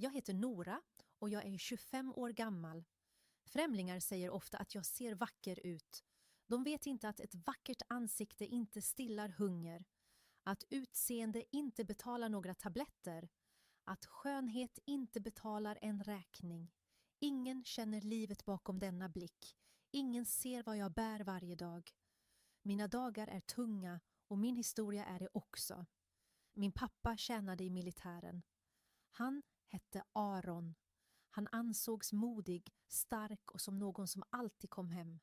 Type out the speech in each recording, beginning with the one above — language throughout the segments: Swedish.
Jag heter Nora och jag är 25 år gammal. Främlingar säger ofta att jag ser vacker ut. De vet inte att ett vackert ansikte inte stillar hunger. Att utseende inte betalar några tabletter. Att skönhet inte betalar en räkning. Ingen känner livet bakom denna blick. Ingen ser vad jag bär varje dag. Mina dagar är tunga och min historia är det också. Min pappa tjänade i militären. Han hette Aron. Han ansågs modig, stark och som någon som alltid kom hem.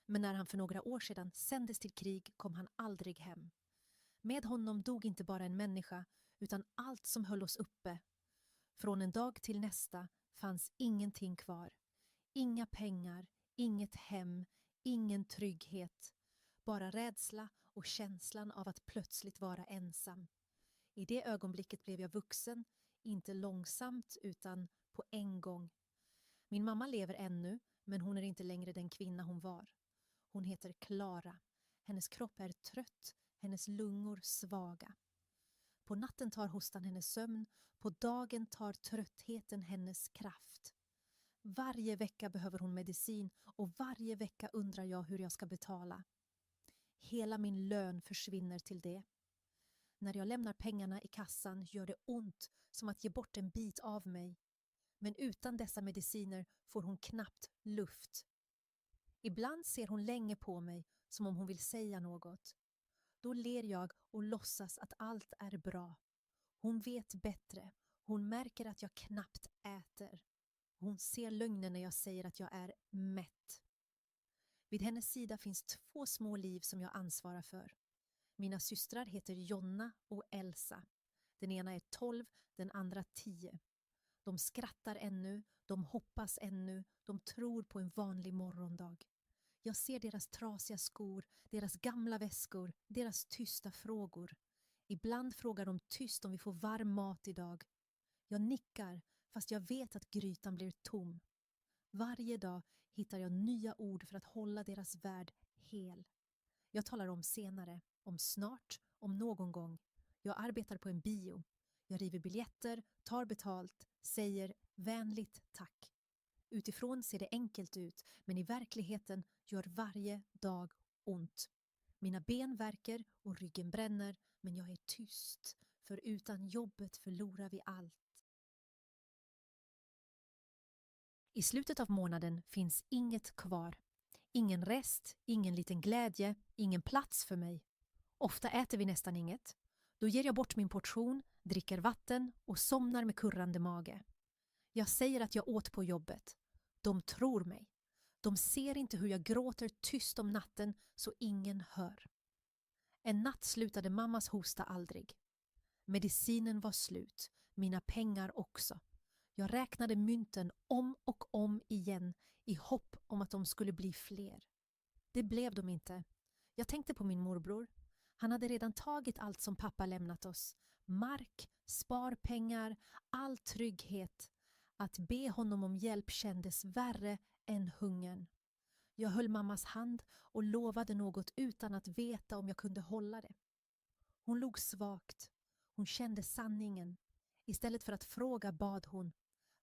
Men när han för några år sedan sändes till krig kom han aldrig hem. Med honom dog inte bara en människa utan allt som höll oss uppe. Från en dag till nästa fanns ingenting kvar. Inga pengar, inget hem, ingen trygghet. Bara rädsla och känslan av att plötsligt vara ensam. I det ögonblicket blev jag vuxen, inte långsamt utan på en gång. Min mamma lever ännu, men hon är inte längre den kvinna hon var. Hon heter Klara. Hennes kropp är trött, hennes lungor svaga. På natten tar hostan hennes sömn, på dagen tar tröttheten hennes kraft. Varje vecka behöver hon medicin och varje vecka undrar jag hur jag ska betala. Hela min lön försvinner till det. När jag lämnar pengarna i kassan gör det ont som att ge bort en bit av mig. Men utan dessa mediciner får hon knappt luft. Ibland ser hon länge på mig som om hon vill säga något. Då ler jag och låtsas att allt är bra. Hon vet bättre. Hon märker att jag knappt äter. Hon ser lögnen när jag säger att jag är mätt. Vid hennes sida finns 2 små liv som jag ansvarar för. Mina systrar heter Jonna och Elsa. Den ena är 12, den andra 10. De skrattar ännu, de hoppas ännu, de tror på en vanlig morgondag. Jag ser deras trasiga skor, deras gamla väskor, deras tysta frågor. Ibland frågar de tyst om vi får varm mat idag. Jag nickar fast jag vet att grytan blir tom. Varje dag hittar jag nya ord för att hålla deras värld hel. Jag talar om senare, om snart, om någon gång. Jag arbetar på en bio. Jag river biljetter, tar betalt, säger vänligt tack. Utifrån ser det enkelt ut, men i verkligheten gör varje dag ont. Mina ben värker och ryggen bränner, men jag är tyst, för utan jobbet förlorar vi allt. I slutet av månaden finns inget kvar. Ingen rest, ingen liten glädje, ingen plats för mig. Ofta äter vi nästan inget. Då ger jag bort min portion, dricker vatten och somnar med kurrande mage. Jag säger att jag åt på jobbet. De tror mig. De ser inte hur jag gråter tyst om natten så ingen hör. En natt slutade mammas hosta aldrig. Medicinen var slut, mina pengar också. Jag räknade mynten om och om igen i hopp om att de skulle bli fler. Det blev de inte. Jag tänkte på min morbror. Han hade redan tagit allt som pappa lämnat oss. Mark, sparpengar, all trygghet. Att be honom om hjälp kändes värre än hungern. Jag höll mammas hand och lovade något utan att veta om jag kunde hålla det. Hon log svagt. Hon kände sanningen. Istället för att fråga bad hon.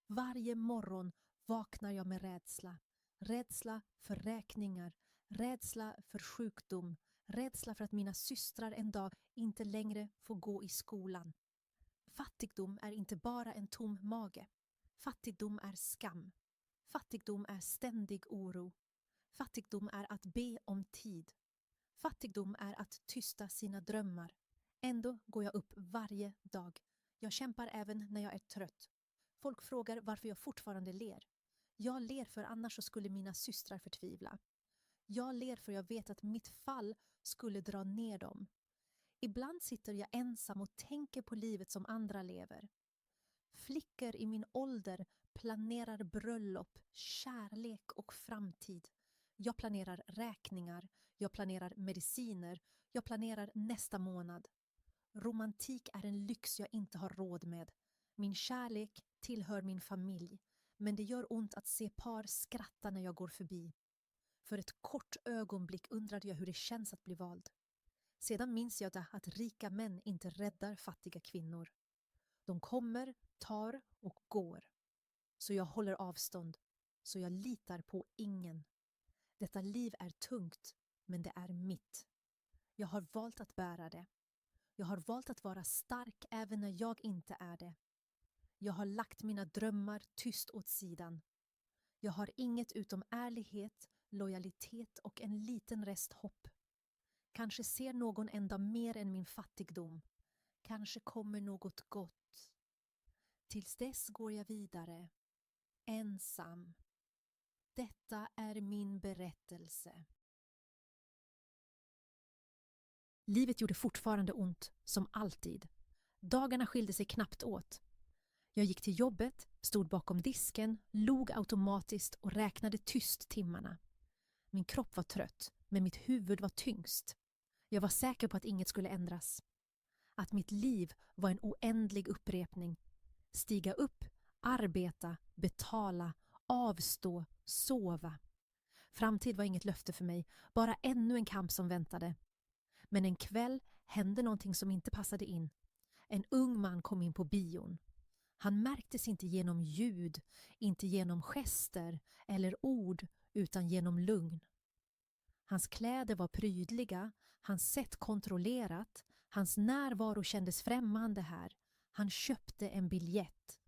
Varje morgon vaknar jag med rädsla. Rädsla för räkningar. Rädsla för sjukdom. Rädsla för att mina systrar en dag inte längre får gå i skolan. Fattigdom är inte bara en tom mage. Fattigdom är skam. Fattigdom är ständig oro. Fattigdom är att be om tid. Fattigdom är att tysta sina drömmar. Ändå går jag upp varje dag. Jag kämpar även när jag är trött. Folk frågar varför jag fortfarande ler. Jag ler för annars så skulle mina systrar förtvivla. Jag ler för jag vet att mitt fall skulle dra ner dem. Ibland sitter jag ensam och tänker på livet som andra lever. Flickor i min ålder planerar bröllop, kärlek och framtid. Jag planerar räkningar, jag planerar mediciner, jag planerar nästa månad. Romantik är en lyx jag inte har råd med. Min kärlek tillhör min familj, men det gör ont att se par skratta när jag går förbi. För ett kort ögonblick undrade jag hur det känns att bli vald. Sedan minns jag att rika män inte räddar fattiga kvinnor. De kommer, tar och går. Så jag håller avstånd, så jag litar på ingen. Detta liv är tungt, men det är mitt. Jag har valt att bära det. Jag har valt att vara stark även när jag inte är det. Jag har lagt mina drömmar tyst åt sidan. Jag har inget utom ärlighet, lojalitet och en liten rest hopp. Kanske ser någon ända mer än min fattigdom. Kanske kommer något gott. Tills dess går jag vidare. Ensam. Detta är min berättelse. Livet gjorde fortfarande ont, som alltid. Dagarna skilde sig knappt åt. Jag gick till jobbet, stod bakom disken, log automatiskt och räknade tyst timmarna. Min kropp var trött, men mitt huvud var tyngst. Jag var säker på att inget skulle ändras. Att mitt liv var en oändlig upprepning. Stiga upp, arbeta, betala, avstå, sova. Framtid var inget löfte för mig, bara ännu en kamp som väntade. Men en kväll hände någonting som inte passade in. En ung man kom in på bion. Han märktes inte genom ljud, inte genom gester eller ord, utan genom lugn. Hans kläder var prydliga, hans sätt kontrollerat, hans närvaro kändes främmande här. Han köpte en biljett.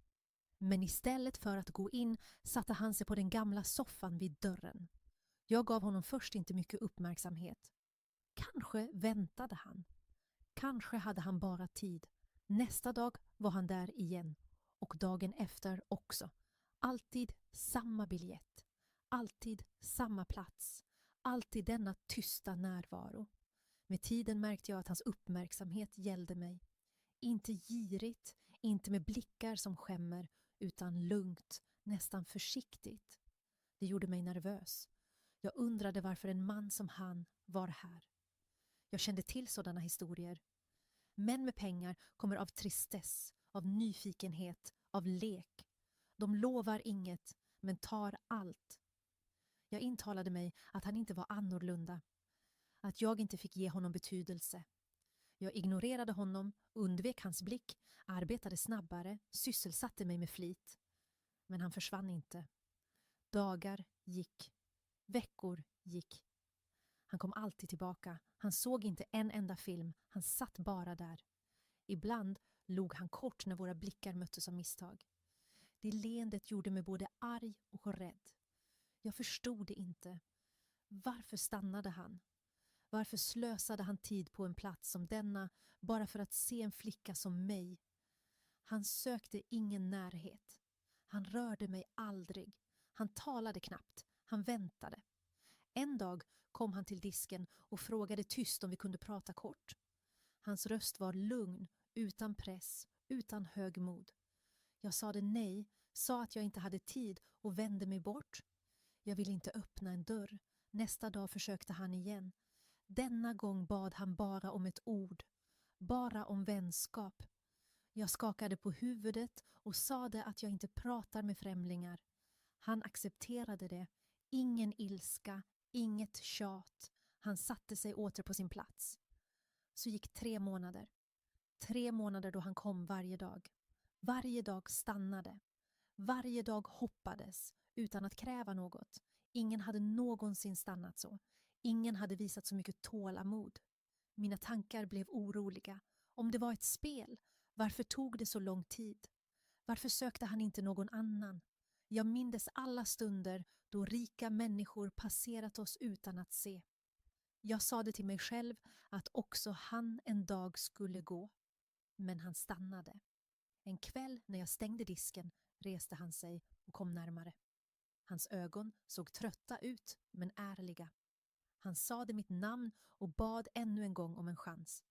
Men istället för att gå in satte han sig på den gamla soffan vid dörren. Jag gav honom först inte mycket uppmärksamhet. Kanske väntade han. Kanske hade han bara tid. Nästa dag var han där igen. Och dagen efter också. Alltid samma biljett. Alltid samma plats. Alltid denna tysta närvaro. Med tiden märkte jag att hans uppmärksamhet gällde mig. Inte girigt, inte med blickar som skämmer, utan lugnt, nästan försiktigt. Det gjorde mig nervös. Jag undrade varför en man som han var här. Jag kände till sådana historier. Män med pengar kommer av tristess, av nyfikenhet, av lek. De lovar inget, men tar allt. Jag intalade mig att han inte var annorlunda. Att jag inte fick ge honom betydelse. Jag ignorerade honom, undvek hans blick, arbetade snabbare, sysselsatte mig med flit. Men han försvann inte. Dagar gick. Veckor gick. Han kom alltid tillbaka. Han såg inte en enda film. Han satt bara där. Ibland log han kort när våra blickar möttes av misstag. Det leendet gjorde mig både arg och rädd. Jag förstod det inte. Varför stannade han? Varför slösade han tid på en plats som denna bara för att se en flicka som mig? Han sökte ingen närhet. Han rörde mig aldrig. Han talade knappt. Han väntade. En dag kom han till disken och frågade tyst om vi kunde prata kort. Hans röst var lugn, utan press, utan högmod. Jag sade nej, sa att jag inte hade tid och vände mig bort. Jag ville inte öppna en dörr. Nästa dag försökte han igen. Denna gång bad han bara om ett ord. Bara om vänskap. Jag skakade på huvudet och sade att jag inte pratar med främlingar. Han accepterade det. Ingen ilska, inget tjat. Han satte sig åter på sin plats. Så gick 3 månader. 3 månader då han kom varje dag. Varje dag stannade. Varje dag hoppades utan att kräva något. Ingen hade någonsin stannat så. Ingen hade visat så mycket tålamod. Mina tankar blev oroliga. Om det var ett spel, varför tog det så lång tid? Varför sökte han inte någon annan? Jag mindes alla stunder då rika människor passerat oss utan att se. Jag sade till mig själv att också han en dag skulle gå. Men han stannade. En kväll när jag stängde disken reste han sig och kom närmare. Hans ögon såg trötta ut men ärliga. Han sade mitt namn och bad ännu en gång om en chans.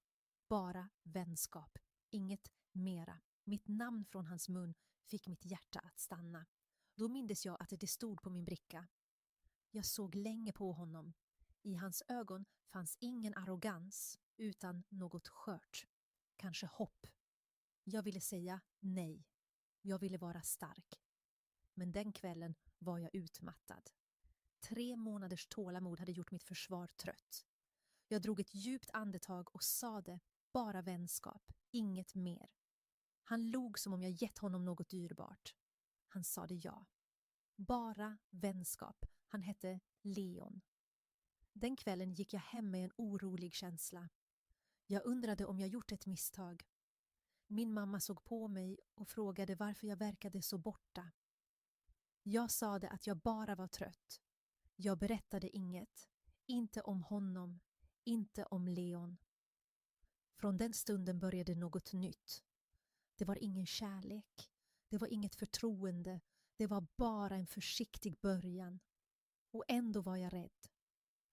Bara vänskap, inget mera. Mitt namn från hans mun fick mitt hjärta att stanna. Då mindes jag att det stod på min bricka. Jag såg länge på honom. I hans ögon fanns ingen arrogans utan något skört. Kanske hopp. Jag ville säga nej. Jag ville vara stark. Men den kvällen var jag utmattad. 3 månaders tålamod hade gjort mitt försvar trött. Jag drog ett djupt andetag och sade bara vänskap, inget mer. Han log som om jag gett honom något dyrbart. Han sade ja. Bara vänskap. Han hette Leon. Den kvällen gick jag hem med en orolig känsla. Jag undrade om jag gjort ett misstag. Min mamma såg på mig och frågade varför jag verkade så borta. Jag sade att jag bara var trött. Jag berättade inget. Inte om honom. Inte om Leon. Från den stunden började något nytt. Det var ingen kärlek. Det var inget förtroende. Det var bara en försiktig början. Och ändå var jag rädd.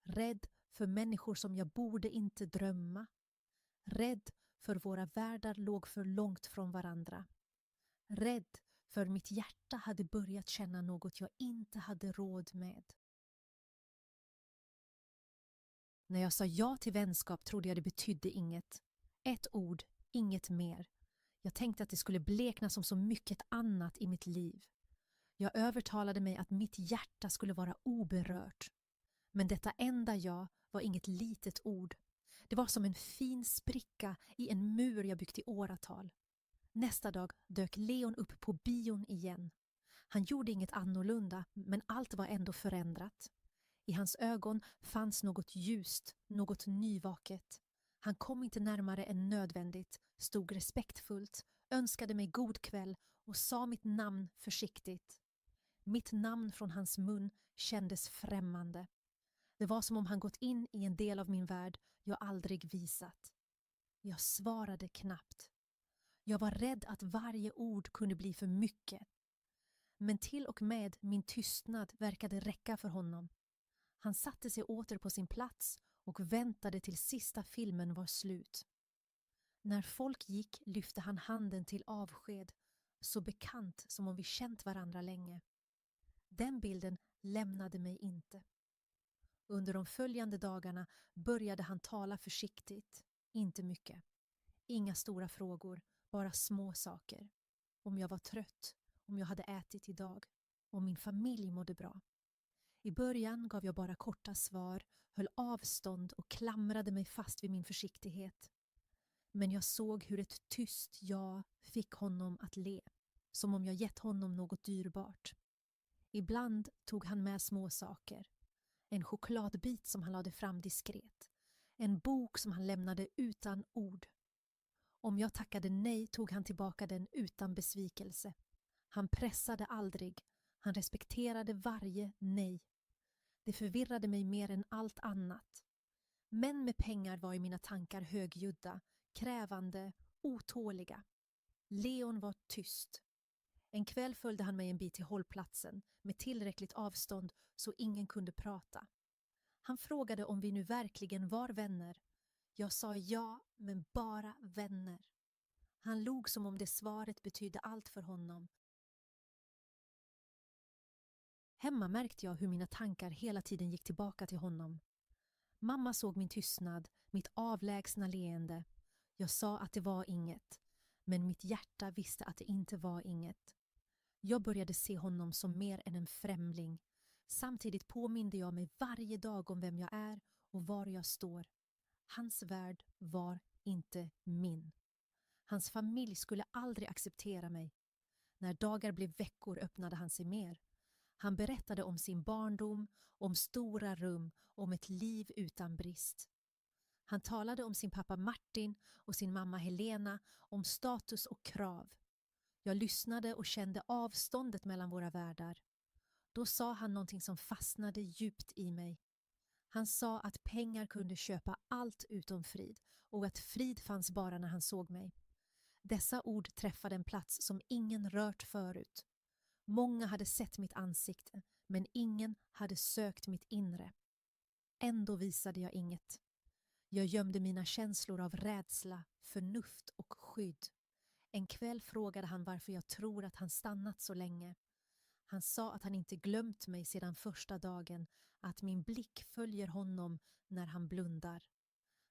Rädd för människor som jag borde inte drömma. Rädd för våra världar låg för långt från varandra. Rädd för mitt hjärta hade börjat känna något jag inte hade råd med. När jag sa ja till vänskap trodde jag det betydde inget. Ett ord, inget mer. Jag tänkte att det skulle blekna som så mycket annat i mitt liv. Jag övertalade mig att mitt hjärta skulle vara oberört. Men detta enda ja var inget litet ord. Det var som en fin spricka i en mur jag byggt i åratal. Nästa dag dök Leon upp på bion igen. Han gjorde inget annorlunda, men allt var ändå förändrat. I hans ögon fanns något ljust, något nyvaket. Han kom inte närmare än nödvändigt, stod respektfullt, önskade mig god kväll och sa mitt namn försiktigt. Mitt namn från hans mun kändes främmande. Det var som om han gått in i en del av min värld jag aldrig visat. Jag svarade knappt. Jag var rädd att varje ord kunde bli för mycket. Men till och med min tystnad verkade räcka för honom. Han satte sig åter på sin plats och väntade till sista filmen var slut. När folk gick lyfte han handen till avsked, så bekant som om vi känt varandra länge. Den bilden lämnade mig inte. Under de följande dagarna började han tala försiktigt, inte mycket. Inga stora frågor, bara små saker. Om jag var trött, om jag hade ätit idag, om min familj mådde bra. I början gav jag bara korta svar, höll avstånd och klamrade mig fast vid min försiktighet. Men jag såg hur ett tyst ja fick honom att le, som om jag gett honom något dyrbart. Ibland tog han med små saker. En chokladbit som han lade fram diskret. En bok som han lämnade utan ord. Om jag tackade nej tog han tillbaka den utan besvikelse. Han pressade aldrig. Han respekterade varje nej. Det förvirrade mig mer än allt annat. Män med pengar var i mina tankar högljudda, krävande, otåliga. Leon var tyst. En kväll följde han mig en bit till hållplatsen med tillräckligt avstånd så ingen kunde prata. Han frågade om vi nu verkligen var vänner. Jag sa ja, men bara vänner. Han log som om det svaret betydde allt för honom. Hemma märkte jag hur mina tankar hela tiden gick tillbaka till honom. Mamma såg min tystnad, mitt avlägsna leende. Jag sa att det var inget, men mitt hjärta visste att det inte var inget. Jag började se honom som mer än en främling. Samtidigt påminde jag mig varje dag om vem jag är och var jag står. Hans värld var inte min. Hans familj skulle aldrig acceptera mig. När dagar blev veckor öppnade han sig mer. Han berättade om sin barndom, om stora rum, om ett liv utan brist. Han talade om sin pappa Martin och sin mamma Helena, om status och krav. Jag lyssnade och kände avståndet mellan våra världar. Då sa han någonting som fastnade djupt i mig. Han sa att pengar kunde köpa allt utom frid och att frid fanns bara när han såg mig. Dessa ord träffade en plats som ingen rört förut. Många hade sett mitt ansikte, men ingen hade sökt mitt inre. Ändå visade jag inget. Jag gömde mina känslor av rädsla, förnuft och skydd. En kväll frågade han varför jag tror att han stannat så länge. Han sa att han inte glömt mig sedan första dagen, att min blick följer honom när han blundar.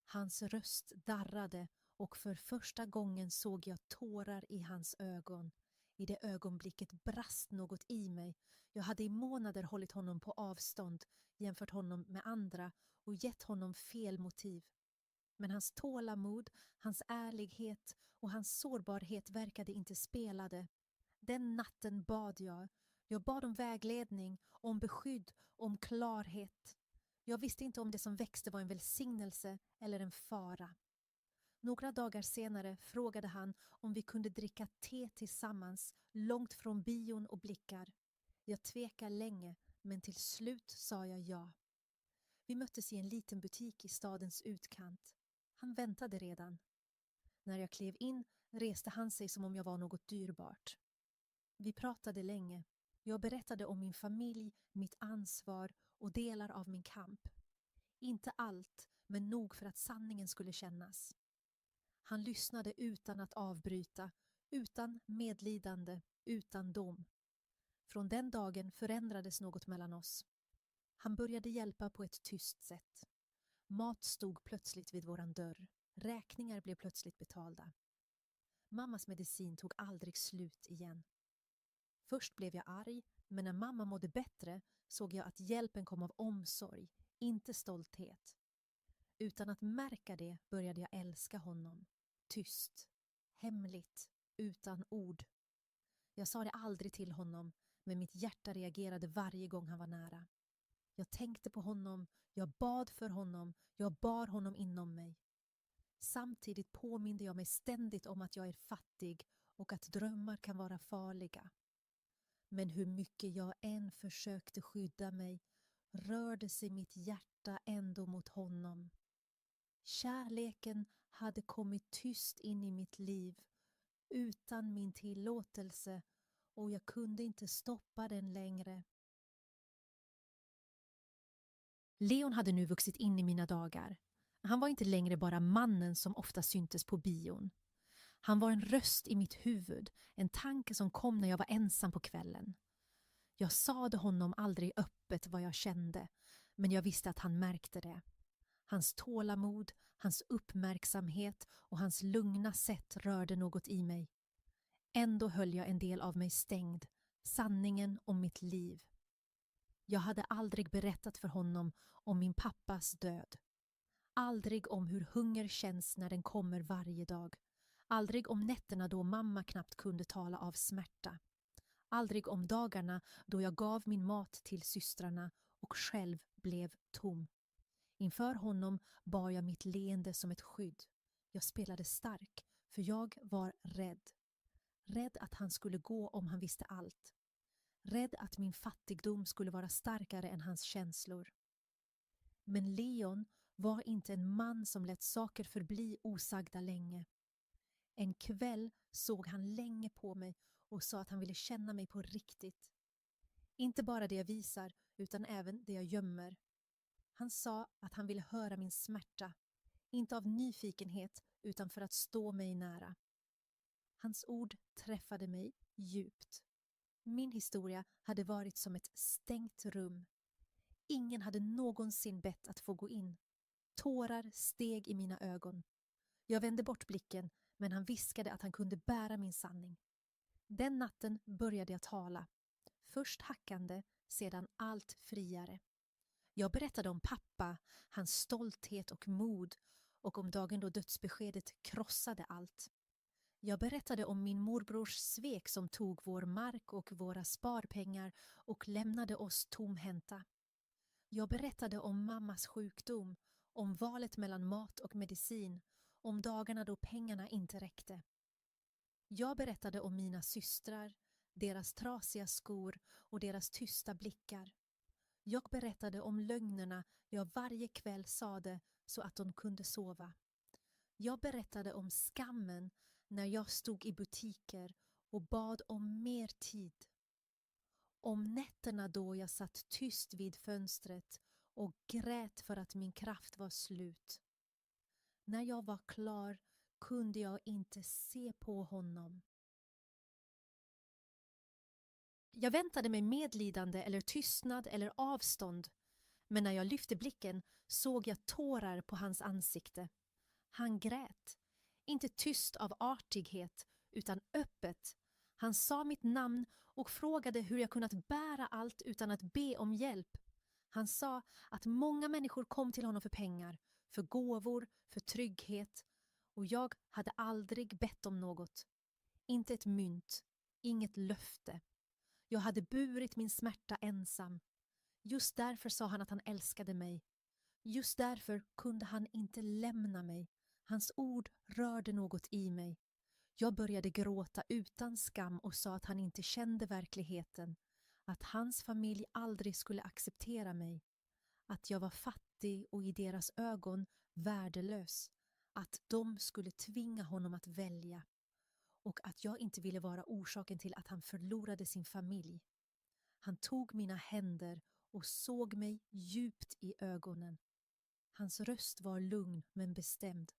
Hans röst darrade och för första gången såg jag tårar i hans ögon. I det ögonblicket brast något i mig. Jag hade i månader hållit honom på avstånd, jämfört honom med andra och gett honom fel motiv. Men hans tålamod, hans ärlighet och hans sårbarhet verkade inte spelade. Den natten bad jag. Jag bad om vägledning, om beskydd, om klarhet. Jag visste inte om det som växte var en välsignelse eller en fara. Några dagar senare frågade han om vi kunde dricka te tillsammans långt från bion och blickar. Jag tvekade länge, men till slut sa jag ja. Vi möttes i en liten butik i stadens utkant. Han väntade redan. När jag klev in reste han sig som om jag var något dyrbart. Vi pratade länge. Jag berättade om min familj, mitt ansvar och delar av min kamp. Inte allt, men nog för att sanningen skulle kännas. Han lyssnade utan att avbryta, utan medlidande, utan dom. Från den dagen förändrades något mellan oss. Han började hjälpa på ett tyst sätt. Mat stod plötsligt vid våran dörr. Räkningar blev plötsligt betalda. Mammas medicin tog aldrig slut igen. Först blev jag arg, men när mamma mådde bättre såg jag att hjälpen kom av omsorg, inte stolthet. Utan att märka det började jag älska honom. Tyst, hemligt, utan ord. Jag sa det aldrig till honom, men mitt hjärta reagerade varje gång han var nära. Jag tänkte på honom, jag bad för honom, jag bar honom inom mig. Samtidigt påminde jag mig ständigt om att jag är fattig och att drömmar kan vara farliga. Men hur mycket jag än försökte skydda mig rörde sig mitt hjärta ändå mot honom. Kärleken hade kommit tyst in i mitt liv utan min tillåtelse och jag kunde inte stoppa den längre. Leon hade nu vuxit in i mina dagar. Han var inte längre bara mannen som ofta syntes på bion. Han var en röst i mitt huvud, en tanke som kom när jag var ensam på kvällen. Jag sade honom aldrig öppet vad jag kände, men jag visste att han märkte det. Hans tålamod, hans uppmärksamhet och hans lugna sätt rörde något i mig. Ändå höll jag en del av mig stängd, sanningen om mitt liv. Jag hade aldrig berättat för honom om min pappas död. Aldrig om hur hunger känns när den kommer varje dag. Aldrig om nätterna då mamma knappt kunde tala av smärta. Aldrig om dagarna då jag gav min mat till systrarna och själv blev tom. Inför honom bar jag mitt leende som ett skydd. Jag spelade stark, för jag var rädd. Rädd att han skulle gå om han visste allt. Rädd att min fattigdom skulle vara starkare än hans känslor. Men Leon var inte en man som lät saker förbli osagda länge. En kväll såg han länge på mig och sa att han ville känna mig på riktigt. Inte bara det jag visar, utan även det jag gömmer. Han sa att han ville höra min smärta, inte av nyfikenhet utan för att stå mig nära. Hans ord träffade mig djupt. Min historia hade varit som ett stängt rum. Ingen hade någonsin bett att få gå in. Tårar steg i mina ögon. Jag vände bort blicken, men han viskade att han kunde bära min sanning. Den natten började jag tala. Först hackande, sedan allt friare. Jag berättade om pappa, hans stolthet och mod och om dagen då dödsbeskedet krossade allt. Jag berättade om min morbrors svek som tog vår mark och våra sparpengar och lämnade oss tomhänta. Jag berättade om mammas sjukdom, om valet mellan mat och medicin, om dagarna då pengarna inte räckte. Jag berättade om mina systrar, deras trasiga skor och deras tysta blickar. Jag berättade om lögnerna jag varje kväll sade så att de kunde sova. Jag berättade om skammen när jag stod i butiker och bad om mer tid. Om nätterna då jag satt tyst vid fönstret och grät för att min kraft var slut. När jag var klar kunde jag inte se på honom. Jag väntade mig medlidande eller tystnad eller avstånd, men när jag lyfte blicken såg jag tårar på hans ansikte. Han grät, inte tyst av artighet utan öppet. Han sa mitt namn och frågade hur jag kunnat bära allt utan att be om hjälp. Han sa att många människor kom till honom för pengar, för gåvor, för trygghet, och jag hade aldrig bett om något. Inte ett mynt, inget löfte. Jag hade burit min smärta ensam. Just därför sa han att han älskade mig. Just därför kunde han inte lämna mig. Hans ord rörde något i mig. Jag började gråta utan skam och sa att han inte kände verkligheten. Att hans familj aldrig skulle acceptera mig. Att jag var fattig och i deras ögon värdelös. Att de skulle tvinga honom att välja. Och att jag inte ville vara orsaken till att han förlorade sin familj. Han tog mina händer och såg mig djupt i ögonen. Hans röst var lugn men bestämd.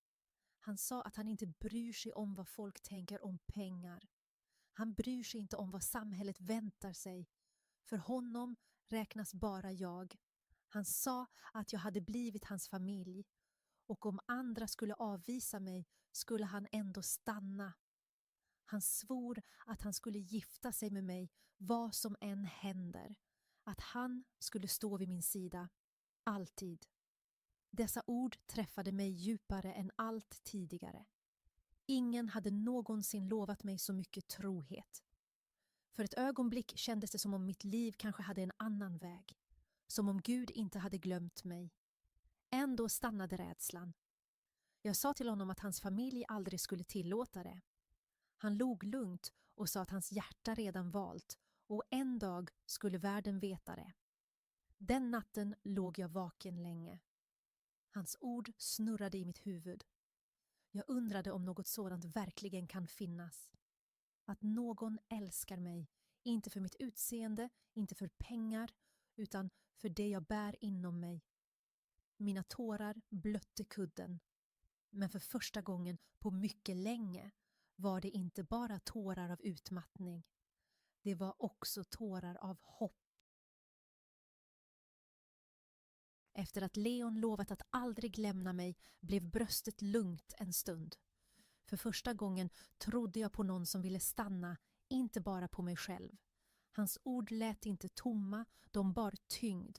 Han sa att han inte bryr sig om vad folk tänker om pengar. Han bryr sig inte om vad samhället väntar sig. För honom räknas bara jag. Han sa att jag hade blivit hans familj. Och om andra skulle avvisa mig skulle han ändå stanna. Han svor att han skulle gifta sig med mig vad som än händer. Att han skulle stå vid min sida. Alltid. Dessa ord träffade mig djupare än allt tidigare. Ingen hade någonsin lovat mig så mycket trohet. För ett ögonblick kändes det som om mitt liv kanske hade en annan väg. Som om Gud inte hade glömt mig. Ändå stannade rädslan. Jag sa till honom att hans familj aldrig skulle tillåta det. Han log lugnt och sa att hans hjärta redan valt och en dag skulle världen veta det. Den natten låg jag vaken länge. Hans ord snurrade i mitt huvud. Jag undrade om något sådant verkligen kan finnas. Att någon älskar mig, inte för mitt utseende, inte för pengar, utan för det jag bär inom mig. Mina tårar blötte kudden. Men för första gången på mycket länge var det inte bara tårar av utmattning. Det var också tårar av hopp. Efter att Leon lovat att aldrig lämna mig blev bröstet lugnt en stund. För första gången trodde jag på någon som ville stanna, inte bara på mig själv. Hans ord lät inte tomma, de bar tyngd.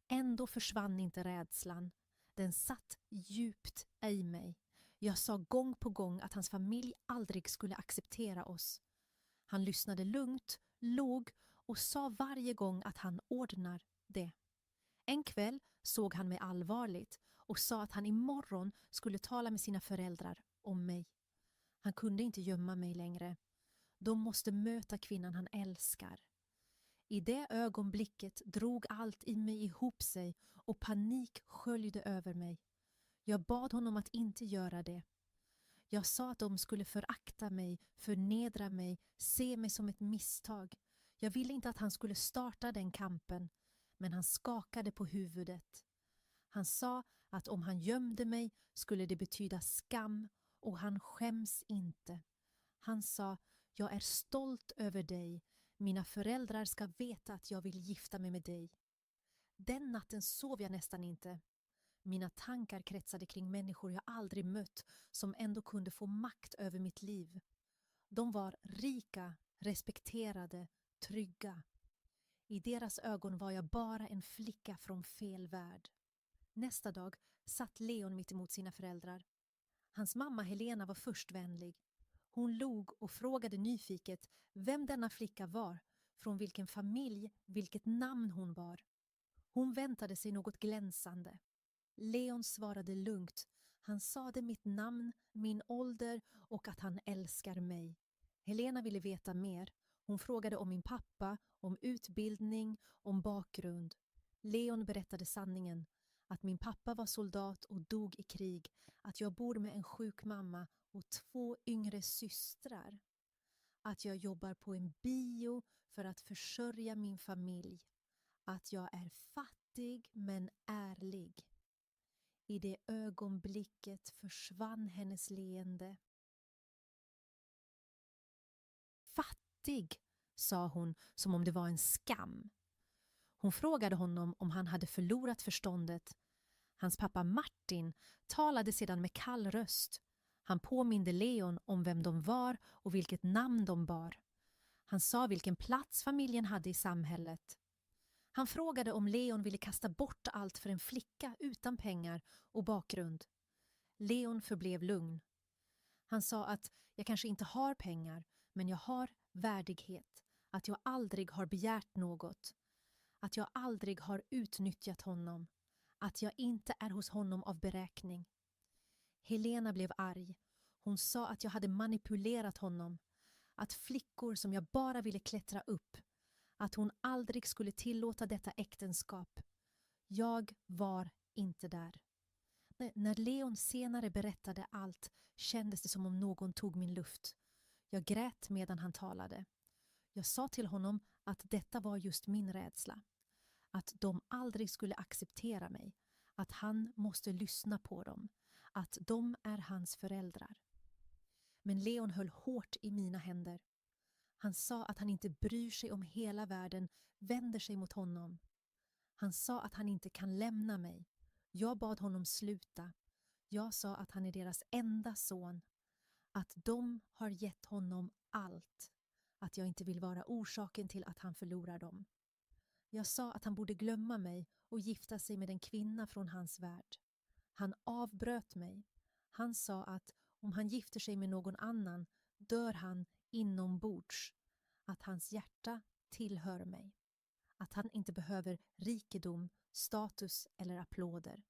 Ändå försvann inte rädslan. Den satt djupt i mig. Jag sa gång på gång att hans familj aldrig skulle acceptera oss. Han lyssnade lugnt, låg och sa varje gång att han ordnar det. En kväll såg han mig allvarligt och sa att han imorgon skulle tala med sina föräldrar om mig. Han kunde inte gömma mig längre. De måste möta kvinnan han älskar. I det ögonblicket drog allt i mig ihop sig och panik sköljde över mig. Jag bad honom att inte göra det. Jag sa att de skulle förakta mig, förnedra mig, se mig som ett misstag. Jag ville inte att han skulle starta den kampen, men han skakade på huvudet. Han sa att om han gömde mig skulle det betyda skam och han skäms inte. Han sa, jag är stolt över dig. Mina föräldrar ska veta att jag vill gifta mig med dig. Den natten sov jag nästan inte. Mina tankar kretsade kring människor jag aldrig mött som ändå kunde få makt över mitt liv. De var rika, respekterade, trygga. I deras ögon var jag bara en flicka från fel värld. Nästa dag satt Leon mitt emot sina föräldrar. Hans mamma Helena var först vänlig. Hon log och frågade nyfiket vem denna flicka var, från vilken familj, vilket namn hon bar. Hon väntade sig något glänsande. Leon svarade lugnt. Han sade mitt namn, min ålder och att han älskar mig. Helena ville veta mer. Hon frågade om min pappa, om utbildning, om bakgrund. Leon berättade sanningen. Att min pappa var soldat och dog i krig. Att jag bor med en sjuk mamma och 2 yngre systrar. Att jag jobbar på en bio för att försörja min familj. Att jag är fattig men ärlig. I det ögonblicket försvann hennes leende. Fattig, sa hon som om det var en skam. Hon frågade honom om han hade förlorat förståndet. Hans pappa Martin talade sedan med kall röst. Han påminde Leon om vem de var och vilket namn de bar. Han sa vilken plats familjen hade i samhället. Han frågade om Leon ville kasta bort allt för en flicka utan pengar och bakgrund. Leon förblev lugn. Han sa att jag kanske inte har pengar, men jag har värdighet, att jag aldrig har begärt något, att jag aldrig har utnyttjat honom, att jag inte är hos honom av beräkning. Helena blev arg. Hon sa att jag hade manipulerat honom, att flickor som jag bara ville klättra upp, att hon aldrig skulle tillåta detta äktenskap. Jag var inte där. När Leon senare berättade allt kändes det som om någon tog min luft. Jag grät medan han talade. Jag sa till honom att detta var just min rädsla. Att de aldrig skulle acceptera mig. Att han måste lyssna på dem. Att de är hans föräldrar. Men Leon höll hårt i mina händer. Han sa att han inte bryr sig om hela världen vänder sig mot honom. Han sa att han inte kan lämna mig. Jag bad honom sluta. Jag sa att han är deras enda son. Att de har gett honom allt. Att jag inte vill vara orsaken till att han förlorar dem. Jag sa att han borde glömma mig och gifta sig med en kvinna från hans värld. Han avbröt mig. Han sa att om han gifter sig med någon annan dör han inombords. Att hans hjärta tillhör mig. Att han inte behöver rikedom, status eller applåder.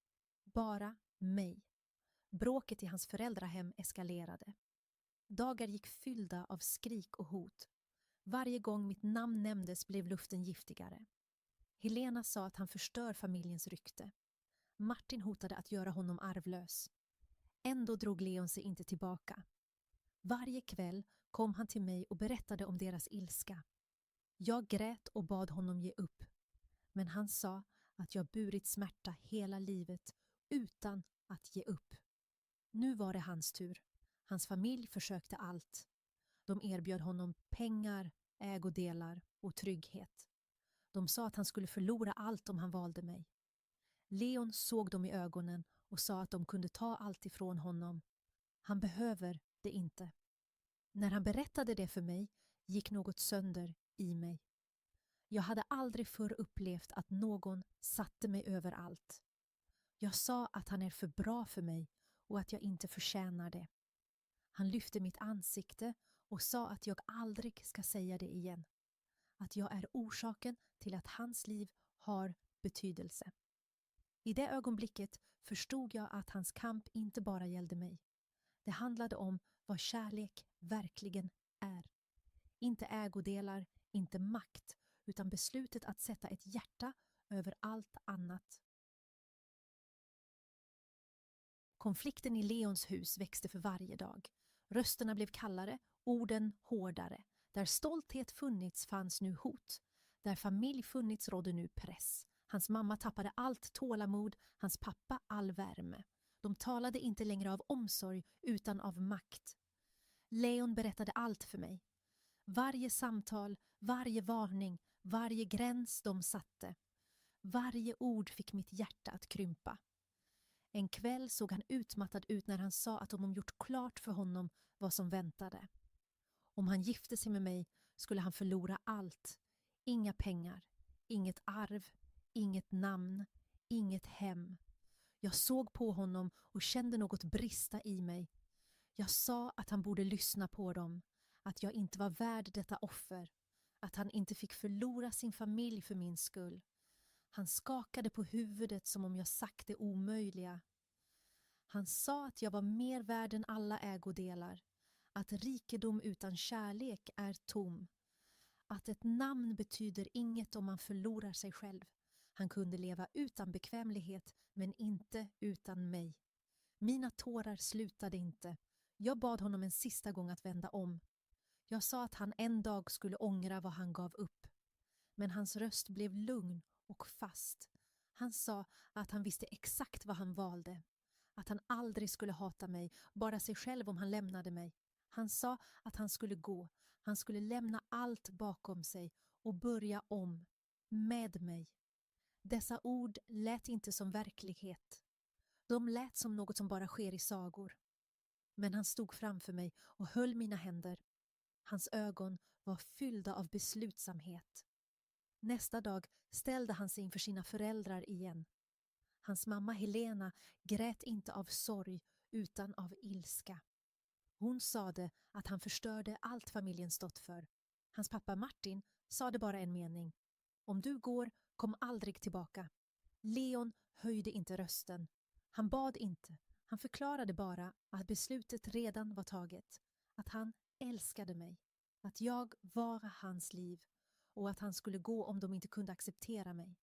Bara mig. Bråket i hans föräldrahem eskalerade. Dagar gick fyllda av skrik och hot. Varje gång mitt namn nämndes blev luften giftigare. Helena sa att han förstör familjens rykte. Martin hotade att göra honom arvlös. Ändå drog Leon sig inte tillbaka. Varje kväll kom han till mig och berättade om deras ilska. Jag grät och bad honom ge upp. Men han sa att jag burit smärta hela livet utan att ge upp. Nu var det hans tur. Hans familj försökte allt. De erbjöd honom pengar, ägodelar och trygghet. De sa att han skulle förlora allt om han valde mig. Leon såg dem i ögonen och sa att de kunde ta allt ifrån honom. Han behöver det inte. När han berättade det för mig gick något sönder i mig. Jag hade aldrig förr upplevt att någon satte mig över allt. Jag sa att han är för bra för mig och att jag inte förtjänar det. Han lyfte mitt ansikte och sa att jag aldrig ska säga det igen. Att jag är orsaken till att hans liv har betydelse. I det ögonblicket förstod jag att hans kamp inte bara gällde mig. Det handlade om vad kärlek verkligen är. Inte ägodelar, inte makt, utan beslutet att sätta ett hjärta över allt annat. Konflikten i Leons hus växte för varje dag. Rösterna blev kallare, orden hårdare. Där stolthet funnits fanns nu hot. Där familj funnits rådde nu press. Hans mamma tappade allt tålamod, hans pappa all värme. De talade inte längre av omsorg utan av makt. Leon berättade allt för mig. Varje samtal, varje varning, varje gräns de satte. Varje ord fick mitt hjärta att krympa. En kväll såg han utmattad ut när han sa att de gjort klart för honom vad som väntade. Om han gifte sig med mig skulle han förlora allt. Inga pengar, inget arv, inget namn, inget hem. Jag såg på honom och kände något brista i mig. Jag sa att han borde lyssna på dem, att jag inte var värd detta offer, att han inte fick förlora sin familj för min skull. Han skakade på huvudet som om jag sagt det omöjliga. Han sa att jag var mer värd än alla ägodelar, att rikedom utan kärlek är tom, att ett namn betyder inget om man förlorar sig själv. Han kunde leva utan bekvämlighet, men inte utan mig. Mina tårar slutade inte. Jag bad honom en sista gång att vända om. Jag sa att han en dag skulle ångra vad han gav upp. Men hans röst blev lugn och fast. Han sa att han visste exakt vad han valde. Att han aldrig skulle hata mig, bara sig själv om han lämnade mig. Han sa att han skulle gå. Han skulle lämna allt bakom sig och börja om med mig. Dessa ord lät inte som verklighet. De lät som något som bara sker i sagor. Men han stod framför mig och höll mina händer. Hans ögon var fyllda av beslutsamhet. Nästa dag ställde han sig inför sina föräldrar igen. Hans mamma Helena grät inte av sorg utan av ilska. Hon sade att han förstörde allt familjen stått för. Hans pappa Martin sade bara en mening. Om du går, kom aldrig tillbaka. Leon höjde inte rösten. Han bad inte. Han förklarade bara att beslutet redan var taget. Att han älskade mig. Att jag var hans liv. Och att han skulle gå om de inte kunde acceptera mig.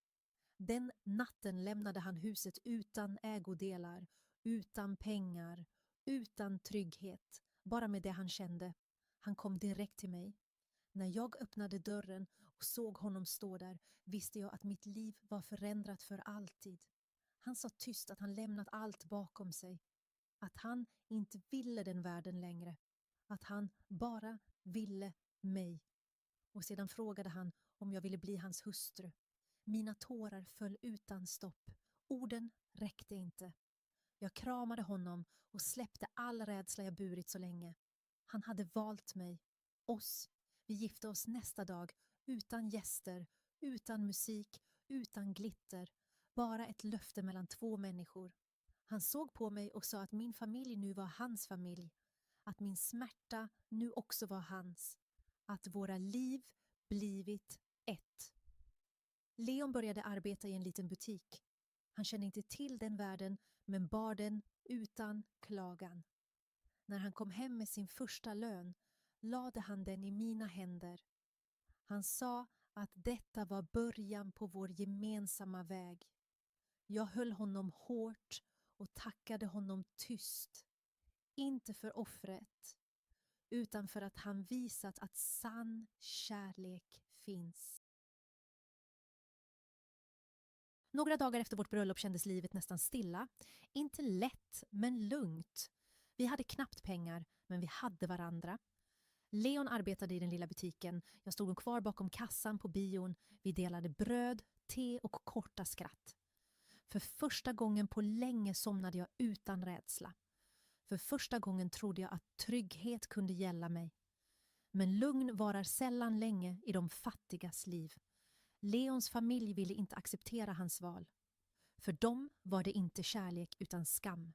Den natten lämnade han huset utan ägodelar, utan pengar, utan trygghet. Bara med det han kände. Han kom direkt till mig. När jag öppnade dörren och såg honom stå där visste jag att mitt liv var förändrat för alltid. Han sa tyst att han lämnat allt bakom sig. Att han inte ville den världen längre. Att han bara ville mig. Och sedan frågade han om jag ville bli hans hustru. Mina tårar föll utan stopp. Orden räckte inte. Jag kramade honom och släppte all rädsla jag burit så länge. Han hade valt mig. Oss. Vi gifte oss nästa dag. Utan gäster. Utan musik. Utan glitter. Bara ett löfte mellan två människor. Han såg på mig och sa att min familj nu var hans familj. Att min smärta nu också var hans. Att våra liv blivit ett. Leon började arbeta i en liten butik. Han kände inte till den världen men bar den utan klagan. När han kom hem med sin första lön lade han den i mina händer. Han sa att detta var början på vår gemensamma väg. Jag höll honom hårt och tackade honom tyst. Inte för offret, utan för att han visat att sann kärlek finns. Några dagar efter vårt bröllop kändes livet nästan stilla. Inte lätt, men lugnt. Vi hade knappt pengar, men vi hade varandra. Leon arbetade i den lilla butiken. Jag stod kvar bakom kassan på bion. Vi delade bröd, te och korta skratt. För första gången på länge somnade jag utan rädsla. För första gången trodde jag att trygghet kunde gälla mig. Men lugn varar sällan länge i de fattigas liv. Leons familj ville inte acceptera hans val. För dem var det inte kärlek utan skam.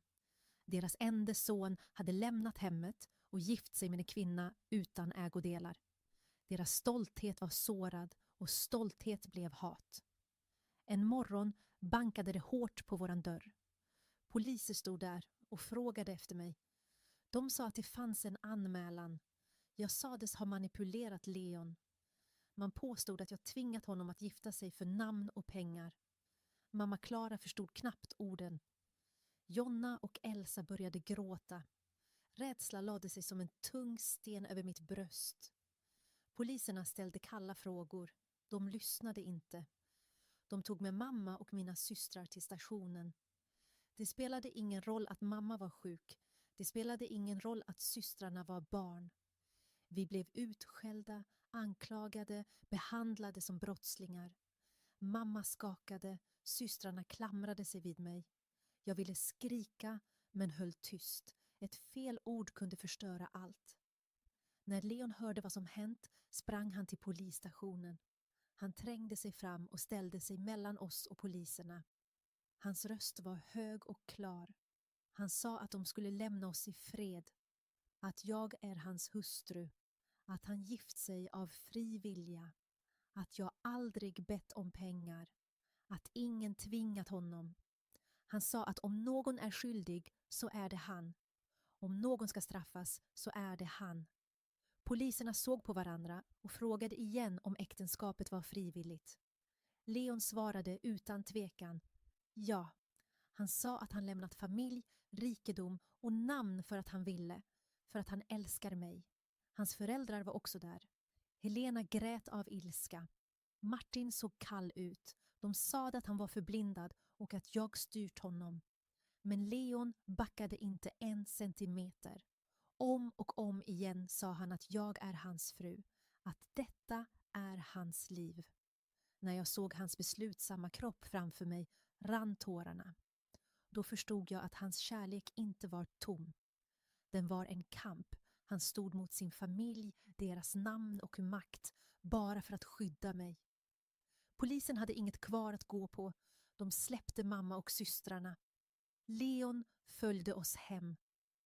Deras enda son hade lämnat hemmet och gift sig med en kvinna utan ägodelar. Deras stolthet var sårad och stolthet blev hat. En morgon bankade det hårt på våran dörr. Poliser stod där och frågade efter mig. De sa att det fanns en anmälan. Jag sades ha manipulerat Leon. Man påstod att jag tvingat honom att gifta sig för namn och pengar. Mamma Klara förstod knappt orden. Jonna och Elsa började gråta. Rädsla lade sig som en tung sten över mitt bröst. Poliserna ställde kalla frågor. De lyssnade inte. De tog med mamma och mina systrar till stationen. Det spelade ingen roll att mamma var sjuk. Det spelade ingen roll att systrarna var barn. Vi blev utskällda, anklagade, behandlade som brottslingar. Mamma skakade, systrarna klamrade sig vid mig. Jag ville skrika men höll tyst. Ett fel ord kunde förstöra allt. När Leon hörde vad som hänt sprang han till polisstationen. Han trängde sig fram och ställde sig mellan oss och poliserna. Hans röst var hög och klar. Han sa att de skulle lämna oss i fred. Att jag är hans hustru. Att han gift sig av fri vilja. Att jag aldrig bett om pengar. Att ingen tvingat honom. Han sa att om någon är skyldig så är det han. Om någon ska straffas så är det han. Poliserna såg på varandra och frågade igen om äktenskapet var frivilligt. Leon svarade utan tvekan. Ja. Han sa att han lämnat familj, rikedom och namn för att han ville. För att han älskar mig. Hans föräldrar var också där. Helena grät av ilska. Martin såg kall ut. De sa att han var förblindad och att jag styrt honom. Men Leon backade inte en centimeter. Om och om igen sa han att jag är hans fru. Att detta är hans liv. När jag såg hans beslutsamma kropp framför mig rann tårarna. Då förstod jag att hans kärlek inte var tom. Den var en kamp. Han stod mot sin familj, deras namn och makt, bara för att skydda mig. Polisen hade inget kvar att gå på. De släppte mamma och systrarna. Leon följde oss hem.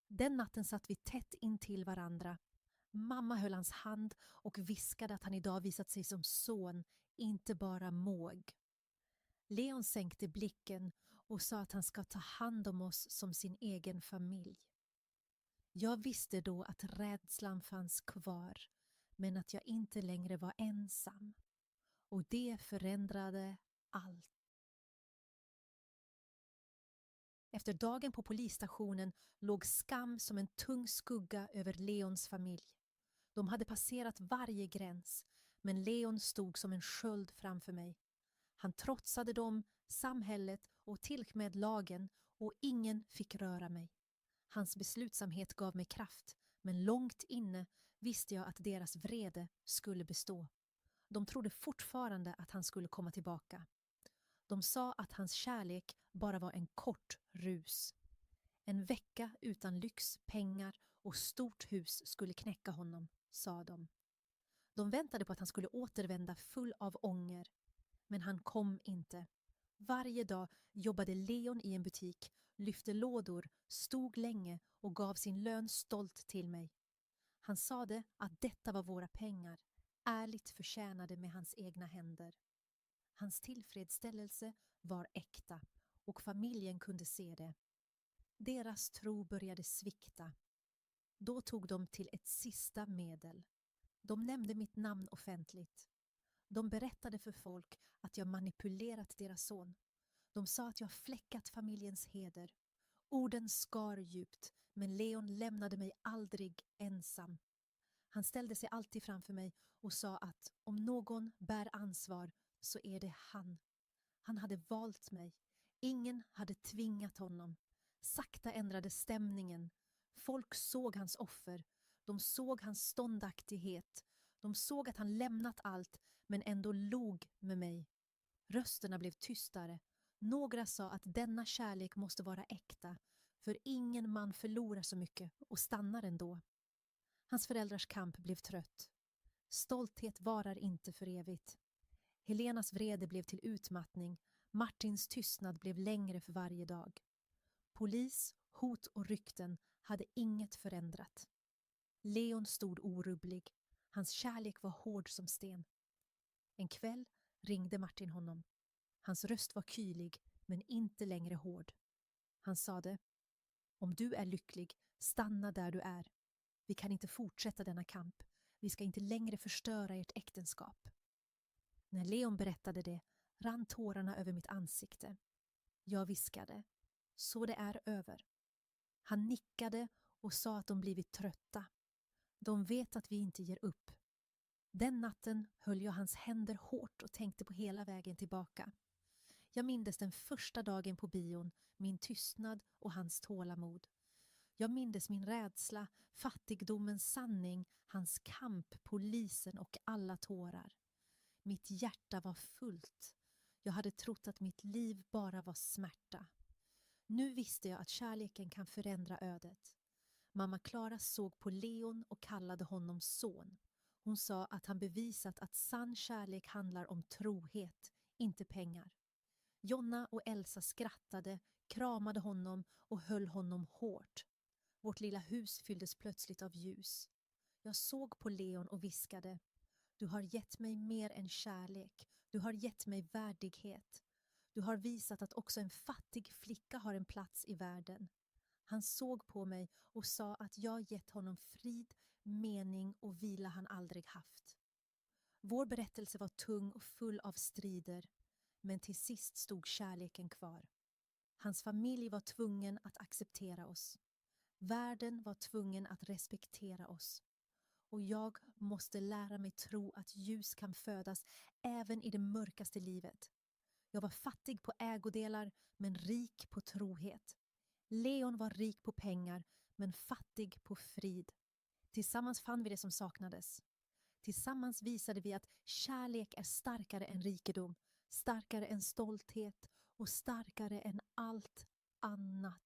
Den natten satt vi tätt intill varandra. Mamma höll hans hand och viskade att han idag visat sig som son, inte bara måg. Leon sänkte blicken och sa att han ska ta hand om oss som sin egen familj. Jag visste då att rädslan fanns kvar, men att jag inte längre var ensam. Och det förändrade allt. Efter dagen på polisstationen låg skam som en tung skugga över Leons familj. De hade passerat varje gräns, men Leon stod som en sköld framför mig. Han trotsade dem, samhället och till och med lagen, och ingen fick röra mig. Hans beslutsamhet gav mig kraft, men långt inne visste jag att deras vrede skulle bestå. De trodde fortfarande att han skulle komma tillbaka. De sa att hans kärlek bara var en kort rus. En vecka utan lyx, pengar och stort hus skulle knäcka honom, sa de. De väntade på att han skulle återvända full av ånger. Men han kom inte. Varje dag jobbade Leon i en butik, lyfte lådor, stod länge och gav sin lön stolt till mig. Han sade att detta var våra pengar, ärligt förtjänade med hans egna händer. Hans tillfredsställelse var äkta och familjen kunde se det. Deras tro började svikta. Då tog de till ett sista medel. De nämnde mitt namn offentligt. De berättade för folk att jag manipulerat deras son. De sa att jag fläckat familjens heder. Orden skar djupt, men Leon lämnade mig aldrig ensam. Han ställde sig alltid framför mig och sa att om någon bär ansvar så är det han. Han hade valt mig. Ingen hade tvingat honom. Sakta ändrade stämningen. Folk såg hans offer. De såg hans ståndaktighet. De såg att han lämnat allt men ändå log med mig. Rösterna blev tystare. Några sa att denna kärlek måste vara äkta, för ingen man förlorar så mycket och stannar ändå. Hans föräldrars kamp blev trött. Stolthet varar inte för evigt. Helenas vrede blev till utmattning. Martins tystnad blev längre för varje dag. Polis, hot och rykten hade inget förändrat. Leon stod orubblig. Hans kärlek var hård som sten. En kväll ringde Martin honom. Hans röst var kylig, men inte längre hård. Han sade: om du är lycklig, stanna där du är. Vi kan inte fortsätta denna kamp. Vi ska inte längre förstöra ert äktenskap. När Leon berättade det rann tårarna över mitt ansikte. Jag viskade: så det är över. Han nickade och sa att de blivit trötta. De vet att vi inte ger upp. Den natten höll jag hans händer hårt och tänkte på hela vägen tillbaka. Jag mindes den första dagen på bion, min tystnad och hans tålamod. Jag mindes min rädsla, fattigdomens sanning, hans kamp, polisen och alla tårar. Mitt hjärta var fullt. Jag hade trott att mitt liv bara var smärta. Nu visste jag att kärleken kan förändra ödet. Mamma Klara såg på Leon och kallade honom son. Hon sa att han bevisat att sann kärlek handlar om trohet, inte pengar. Jonna och Elsa skrattade, kramade honom och höll honom hårt. Vårt lilla hus fylldes plötsligt av ljus. Jag såg på Leon och viskade: du har gett mig mer än kärlek. Du har gett mig värdighet. Du har visat att också en fattig flicka har en plats i världen. Han såg på mig och sa att jag gett honom frid, mening och vila han aldrig haft. Vår berättelse var tung och full av strider, men till sist stod kärleken kvar. Hans familj var tvungen att acceptera oss. Världen var tvungen att respektera oss. Och jag måste lära mig tro att ljus kan födas även i det mörkaste livet. Jag var fattig på ägodelar, men rik på trohet. Leon var rik på pengar, men fattig på frid. Tillsammans fann vi det som saknades. Tillsammans visade vi att kärlek är starkare än rikedom, starkare än stolthet och starkare än allt annat.